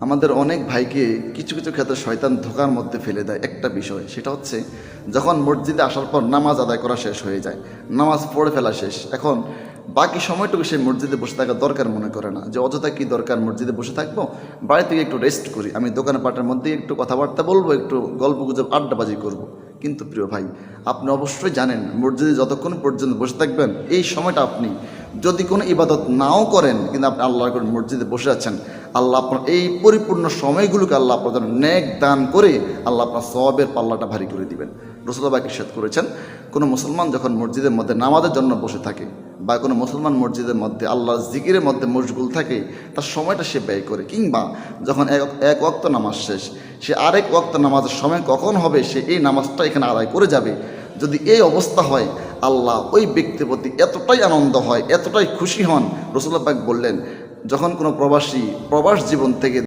আমাদের অনেক ভাইকে কিছু কিছু ক্ষেত্রে শয়তান ধোঁকার মধ্যে ফেলে দেয় একটা বিষয়, সেটা হচ্ছে যখন মসজিদে আসার পর নামাজ আদায় করা শেষ হয়ে যায়, নামাজ পড়ে ফেলা শেষ, এখন বাকি সময়টুকু সে মসজিদে বসে থাকা দরকার মনে করে না, যে অযথা কি দরকার মসজিদে বসে থাকবো, বাড়ি থেকে একটু রেস্ট করি, আমি দোকানে পাটের মধ্যে একটু কথাবার্তা বলবো, একটু গল্প গুজব আড্ডাবাজি করব। কিন্তু প্রিয় ভাই, আপনি অবশ্যই জানেন মসজিদে যতক্ষণ পর্যন্ত বসে থাকবেন এই সময়টা আপনি যদি কোনো ইবাদত নাও করেন, কিন্তু আপনি আল্লাহর করে মসজিদে বসে আছেন, আল্লাহ আপনার এই পরিপূর্ণ সময়গুলোকে আল্লাহ আপনার জন্য নেক দান করে আল্লাহ আপনার সওয়াবের পাল্লাটা ভারী করে দিবেন। রাসূলুল্লাহ ইরশাদ করেছেন, কোনো মুসলমান যখন মসজিদের মধ্যে নামাজের জন্য বসে থাকে বা কোনো মুসলমান মসজিদের মধ্যে আল্লাহর জিকিরের মধ্যে মশগুল থাকে, তার সময়টা সে ব্যয় করে, কিংবা যখন এক ওয়াক্ত নামাজ শেষ, সে আরেক ওয়াক্ত নামাজের সময় কখন হবে সে এই নামাজটা এখানে আদায় করে যাবে, যদি এই অবস্থা হয় আল্লাহ ওই ব্যক্তির প্রতি এতটাই আনন্দ হয়, এতটাই খুশি হন। রাসূলুল্লাহ পাক বললেন, যখন কোনো প্রবাসী প্রবাস জীবন থেকে